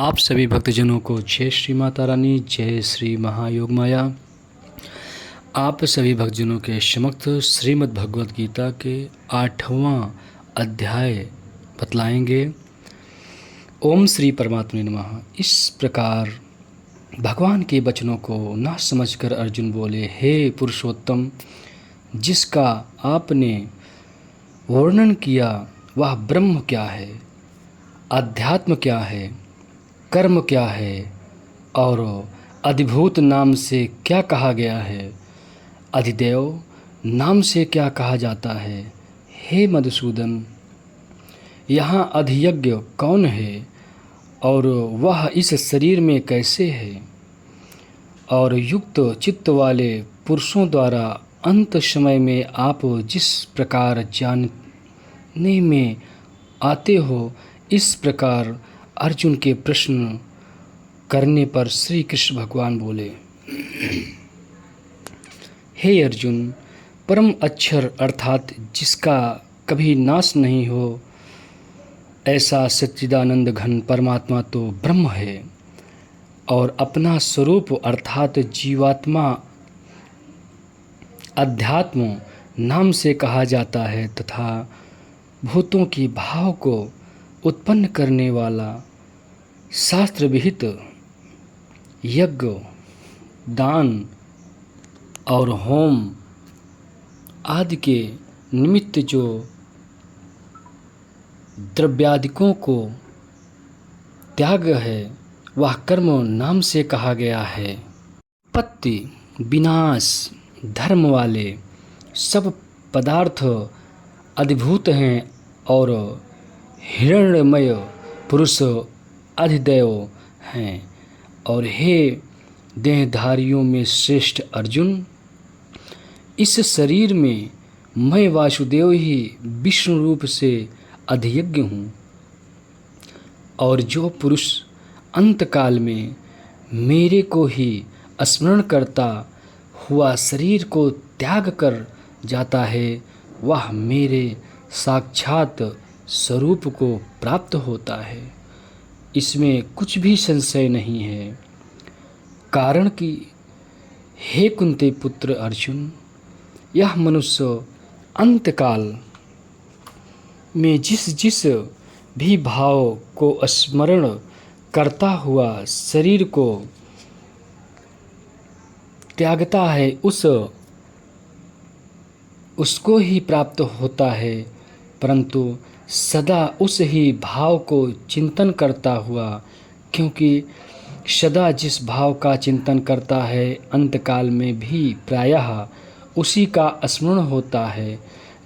आप सभी भक्तजनों को जय श्री माता रानी, जय श्री महायोग माया। आप सभी भक्तजनों के समक्ष श्रीमद् भगवद गीता के 8वां अध्याय बतलाएंगे। ओम श्री परमात्मे नमः। इस प्रकार भगवान के वचनों को न समझकर अर्जुन बोले, हे पुरुषोत्तम, जिसका आपने वर्णन किया वह ब्रह्म क्या है, अध्यात्म क्या है, कर्म क्या है और अधिभूत नाम से क्या कहा गया है, अधिदेव नाम से क्या कहा जाता है। हे मधुसूदन, यहाँ अधियज्ञ कौन है और वह इस शरीर में कैसे है, और युक्त चित्त वाले पुरुषों द्वारा अंत समय में आप जिस प्रकार जानने में आते हो, इस प्रकार अर्जुन के प्रश्न करने पर श्री कृष्ण भगवान बोले, हे अर्जुन, परम अक्षर अर्थात जिसका कभी नाश नहीं हो, ऐसा सच्चिदानंद घन परमात्मा तो ब्रह्म है, और अपना स्वरूप अर्थात जीवात्मा अध्यात्म नाम से कहा जाता है, तथा भूतों की भाव को उत्पन्न करने वाला शास्त्र विहित यज्ञ, दान और होम आदि के निमित्त जो द्रव्यादिकों को त्याग है, वह कर्म नाम से कहा गया है। उत्पत्ति विनाश धर्म वाले सब पदार्थ अधिभूत हैं और हिरण्यमय पुरुष अधिदेव हैं। और हे देहधारियों में श्रेष्ठ अर्जुन, इस शरीर में मैं वासुदेव ही विष्णु रूप से अधियज्ञ हूँ, और जो पुरुष अंतकाल में मेरे को ही स्मरण करता हुआ शरीर को त्याग कर जाता है, वह मेरे साक्षात स्वरूप को प्राप्त होता है। इसमें कुछ भी संशय नहीं है, कारण कि हे कुंती पुत्र अर्जुन, यह मनुष्य अंतकाल में जिस जिस भी भाव को स्मरण करता हुआ शरीर को त्यागता है, उसको ही प्राप्त होता है, परंतु सदा उस ही भाव को चिंतन करता हुआ, क्योंकि सदा जिस भाव का चिंतन करता है, अंतकाल में भी प्रायः उसी का स्मरण होता है।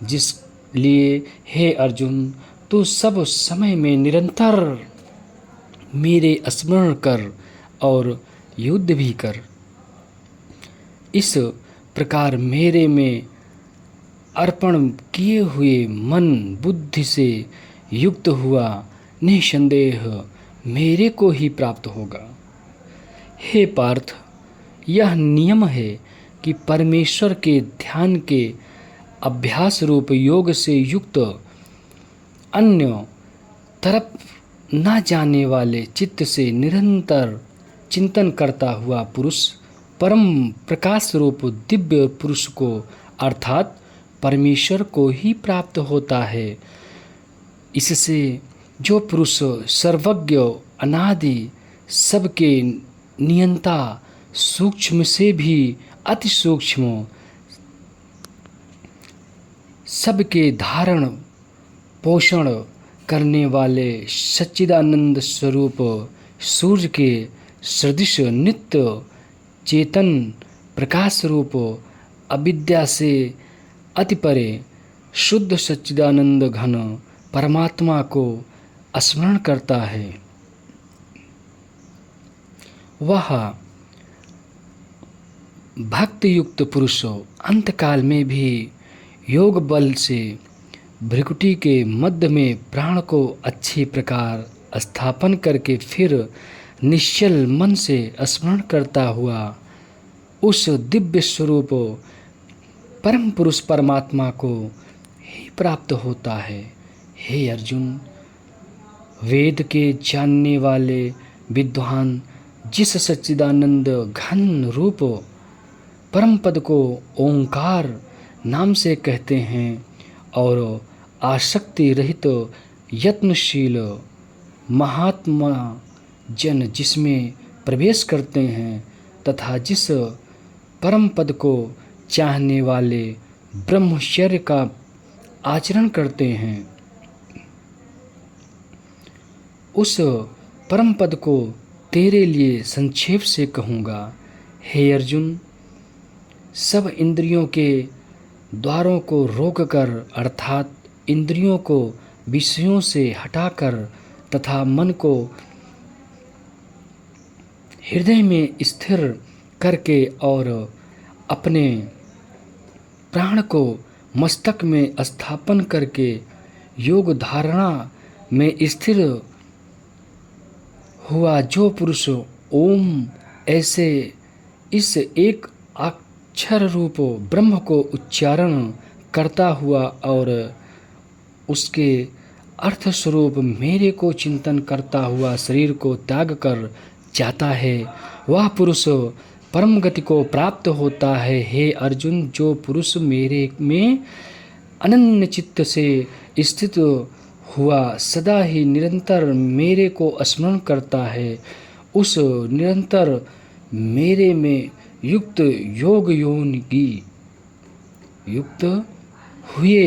जिसलिए हे अर्जुन, तू सब समय में निरंतर मेरे स्मरण कर और युद्ध भी कर। इस प्रकार मेरे में अर्पण किए हुए मन बुद्धि से युक्त हुआ निसंदेह मेरे को ही प्राप्त होगा। हे पार्थ, यह नियम है कि परमेश्वर के ध्यान के अभ्यास रूप योग से युक्त अन्य तरफ न जाने वाले चित्त से निरंतर चिंतन करता हुआ पुरुष परम प्रकाश रूप दिव्य पुरुष को अर्थात परमेश्वर को ही प्राप्त होता है। इससे जो पुरुष सर्वज्ञ अनादि सबके नियंता, सूक्ष्म से भी अति सूक्ष्म, सबके धारण पोषण करने वाले सच्चिदानंद स्वरूप सूर्य के सदृश नित्य चेतन प्रकाश रूप अविद्या से अति परे शुद्ध सच्चिदानंद घन परमात्मा को स्मरण करता है, वह भक्ति युक्त पुरुष अंतकाल में भी योग बल से भ्रिकुटी के मध्य में प्राण को अच्छी प्रकार स्थापन करके फिर निश्चल मन से स्मरण करता हुआ उस दिव्य स्वरूप परम पुरुष परमात्मा को ही प्राप्त होता है। हे अर्जुन, वेद के जानने वाले विद्वान जिस सच्चिदानंद घन रूप परम पद को ओंकार नाम से कहते हैं और आसक्ति रहित यत्नशील महात्मा जन जिसमें प्रवेश करते हैं तथा जिस परम पद को चाहने वाले ब्रह्मचर्य का आचरण करते हैं, उस परम पद को तेरे लिए संक्षेप से कहूँगा। हे अर्जुन, सब इंद्रियों के द्वारों को रोककर अर्थात इंद्रियों को विषयों से हटाकर तथा मन को हृदय में स्थिर करके और अपने प्राण को मस्तक में स्थापन करके योग धारणा में स्थिर हुआ जो पुरुष ओम ऐसे इस एक अक्षर रूप ब्रह्म को उच्चारण करता हुआ और उसके अर्थ स्वरूप मेरे को चिंतन करता हुआ शरीर को त्याग कर जाता है, वह पुरुष परम गति को प्राप्त होता है। हे अर्जुन, जो पुरुष मेरे में अनन्य चित्त से स्थित हुआ सदा ही निरंतर मेरे को स्मरण करता है, उस निरंतर मेरे में युक्त योग योगी युक्त हुए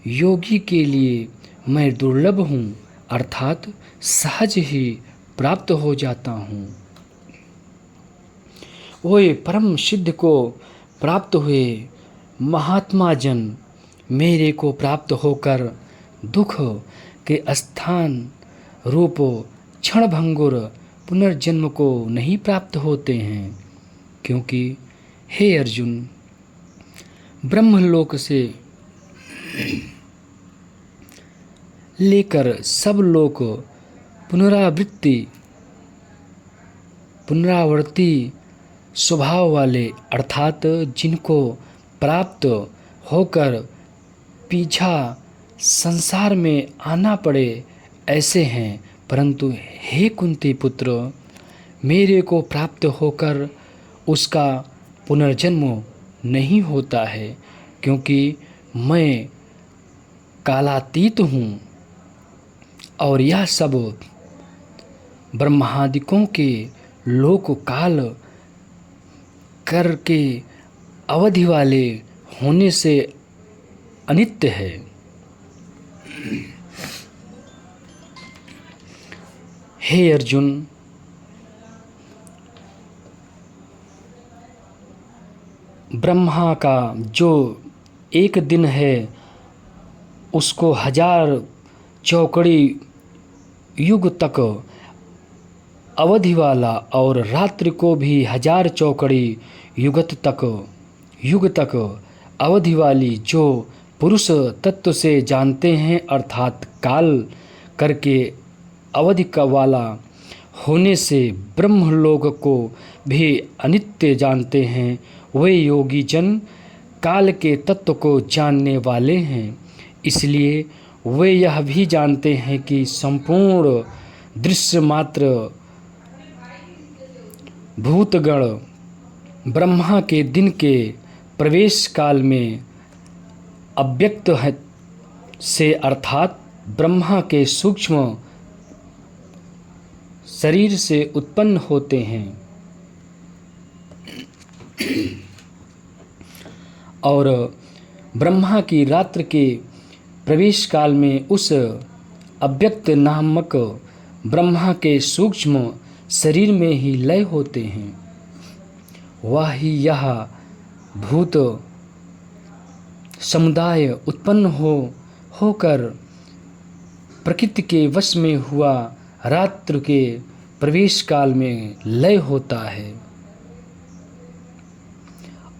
योगी के लिए मैं दुर्लभ हूँ, अर्थात सहज ही प्राप्त हो जाता हूँ। वे परम सिद्ध को प्राप्त हुए महात्मा जन मेरे को प्राप्त होकर दुख के स्थान रूप क्षणभंगुर पुनर्जन्म को नहीं प्राप्त होते हैं, क्योंकि हे अर्जुन, ब्रह्मलोक से लेकर सब लोक पुनरावर्ती स्वभाव वाले अर्थात जिनको प्राप्त होकर पीछा संसार में आना पड़े ऐसे हैं, परंतु हे कुंती पुत्र, मेरे को प्राप्त होकर उसका पुनर्जन्म नहीं होता है, क्योंकि मैं कालातीत हूँ और यह सब ब्रह्मादिकों के लोक काल करके अवधि वाले होने से अनित्य है। हे अर्जुन, ब्रह्मा का जो एक दिन है उसको 1000 चौकड़ी युग तक अवधि वाला और रात्रि को भी 1000 चौकड़ी युग तक अवधि वाली जो पुरुष तत्व से जानते हैं, अर्थात काल करके अवधि का वाला होने से ब्रह्मलोक को भी अनित्य जानते हैं, वे योगी जन काल के तत्व को जानने वाले हैं। इसलिए वे यह भी जानते हैं कि संपूर्ण दृश्य मात्र भूतगण ब्रह्मा के दिन के प्रवेश काल में अव्यक्त है से अर्थात ब्रह्मा के सूक्ष्म शरीर से उत्पन्न होते हैं और ब्रह्मा की रात्रि के प्रवेश काल में उस अव्यक्त नामक ब्रह्मा के सूक्ष्म शरीर में ही लय होते हैं। वह ही यह भूत समुदाय उत्पन्न होकर प्रकृति के वश में हुआ रात्रि के प्रवेश काल में लय होता है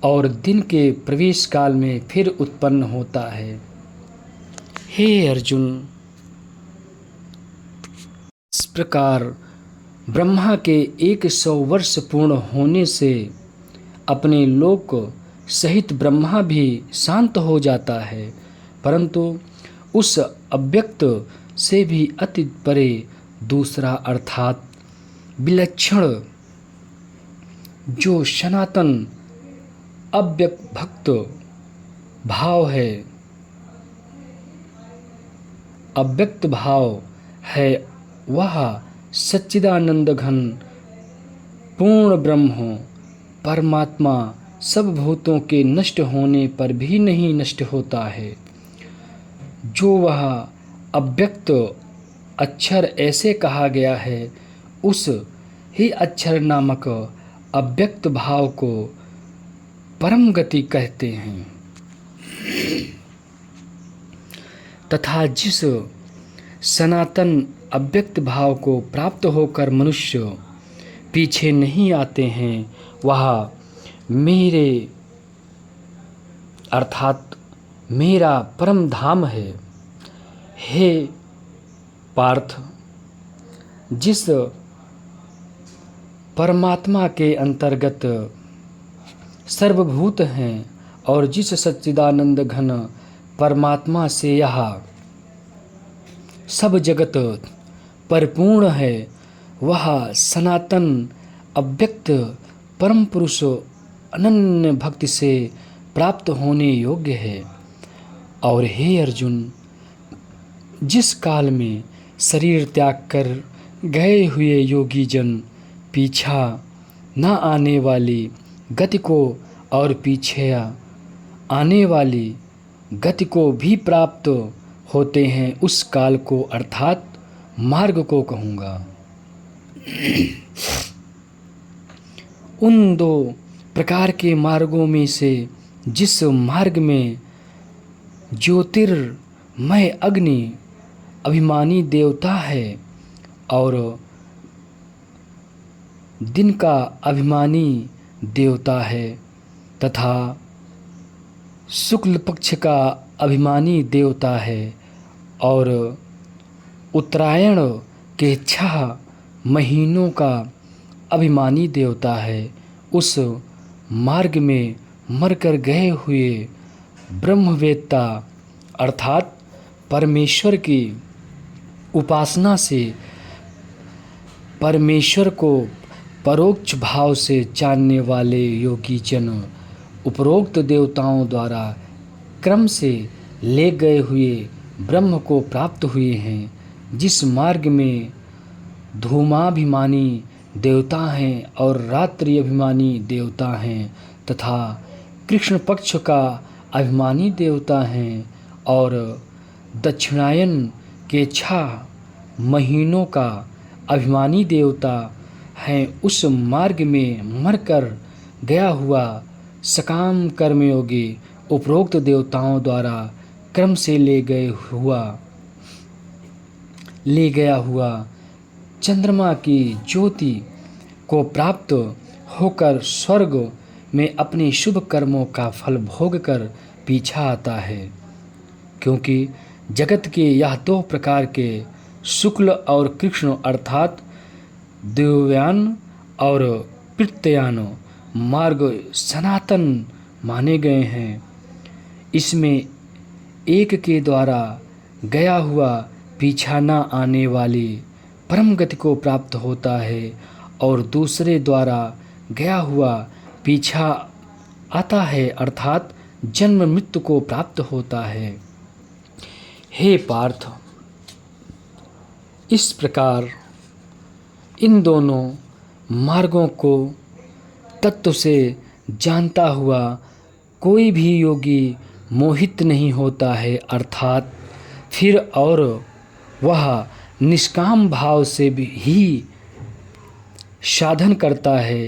और दिन के प्रवेश काल में फिर उत्पन्न होता है। हे अर्जुन, इस प्रकार ब्रह्मा के 100 वर्ष पूर्ण होने से अपने लोक सहित ब्रह्मा भी शांत हो जाता है, परंतु उस अव्यक्त से भी अति परे दूसरा अर्थात विलक्षण जो सनातन अव्यक्त भाव है, अव्यक्त भाव है, वह सच्चिदानंद घन पूर्ण ब्रह्म परमात्मा सब भूतों के नष्ट होने पर भी नहीं नष्ट होता है। जो वह अव्यक्त अक्षर ऐसे कहा गया है, उस ही अक्षर नामक अव्यक्त भाव को परम गति कहते हैं। तथा जिस सनातन अव्यक्त भाव को प्राप्त होकर मनुष्य पीछे नहीं आते हैं, वह मेरे अर्थात मेरा परम धाम है। हे पार्थ, जिस परमात्मा के अंतर्गत सर्वभूत हैं और जिस सच्चिदानंद घन परमात्मा से यह सब जगत परिपूर्ण है, वह सनातन अव्यक्त परम पुरुष अनन्य भक्ति से प्राप्त होने योग्य है। और हे अर्जुन, जिस काल में शरीर त्याग कर गए हुए योगी जन पीछा न आने वाली गति को और पीछे आने वाली गति को भी प्राप्त होते हैं, उस काल को अर्थात मार्ग को कहूँगा। उन दो प्रकार के मार्गों में से जिस मार्ग में ज्योतिर्मय अग्नि अभिमानी देवता है और दिन का अभिमानी देवता है तथा शुक्ल पक्ष का अभिमानी देवता है और उत्तरायण के 6 महीनों का अभिमानी देवता है, उस मार्ग में मरकर गए हुए ब्रह्मवेत्ता अर्थात परमेश्वर की उपासना से परमेश्वर को परोक्ष भाव से जानने वाले योगी जन उपरोक्त देवताओं द्वारा क्रम से ले गए हुए ब्रह्म को प्राप्त हुए हैं। जिस मार्ग में धूमाभिमानी देवता हैं और रात्रि अभिमानी देवता हैं तथा कृष्ण पक्ष का अभिमानी देवता हैं और दक्षिणायन के 6 महीनों का अभिमानी देवता हैं, उस मार्ग में मरकर गया हुआ सकाम कर्मयोगी उपरोक्त देवताओं द्वारा क्रम से ले गया हुआ चंद्रमा की ज्योति को प्राप्त होकर स्वर्ग में अपने शुभ कर्मों का फल भोग कर पीछा आता है। क्योंकि जगत के यह 2 प्रकार के शुक्ल और कृष्ण अर्थात देवयान और प्रत्ययान मार्ग सनातन माने गए हैं। इसमें एक के द्वारा गया हुआ पीछा न आने वाली परम गति को प्राप्त होता है और दूसरे द्वारा गया हुआ पीछा आता है अर्थात जन्म मृत्यु को प्राप्त होता है। हे पार्थ, इस प्रकार इन दोनों मार्गों को तत्व से जानता हुआ कोई भी योगी मोहित नहीं होता है अर्थात फिर और वह निष्काम भाव से भी ही साधन करता है,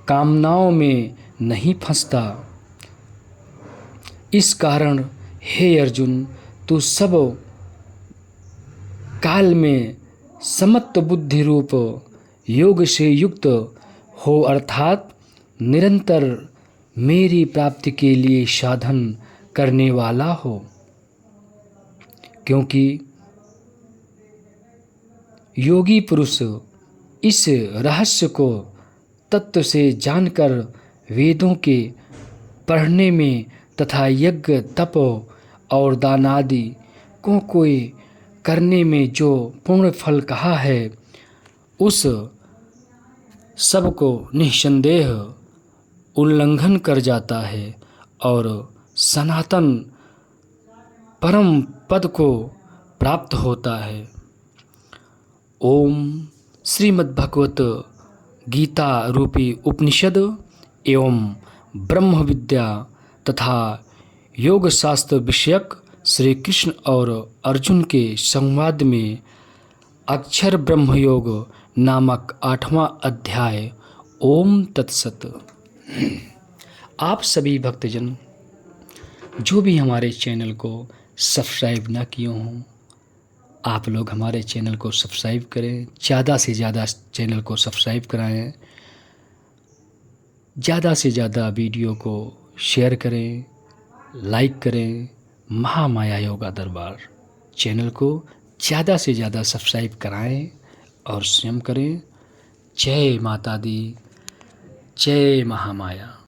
कामनाओं में नहीं फंसता। इस कारण हे अर्जुन, तू सब काल में समत्व बुद्धि रूप योग से युक्त हो अर्थात निरंतर मेरी प्राप्ति के लिए साधन करने वाला हो। क्योंकि योगी पुरुष इस रहस्य को तत्व से जानकर वेदों के पढ़ने में तथा यज्ञ तप और दान आदि को कोई करने में जो पूर्ण फल कहा है, उस सबको निःसंदेह उल्लंघन कर जाता है और सनातन परम पद को प्राप्त होता है। ओम श्रीमद्भगवत गीता रूपी उपनिषद एवं ब्रह्म विद्या तथा योग शास्त्र विषयक श्री कृष्ण और अर्जुन के संवाद में अक्षर ब्रह्म योग नामक 8वां अध्याय। ओम तत्सत। आप सभी भक्तजन जो भी हमारे चैनल को सब्सक्राइब ना किए हों, आप लोग हमारे चैनल को सब्सक्राइब करें, ज़्यादा से ज़्यादा चैनल को सब्सक्राइब कराएं, ज़्यादा से ज़्यादा वीडियो को शेयर करें, लाइक करें। महामाया योगा दरबार चैनल को ज़्यादा से ज़्यादा सब्सक्राइब कराएं और स्वयं करें। जय माता दी, जय महामाया।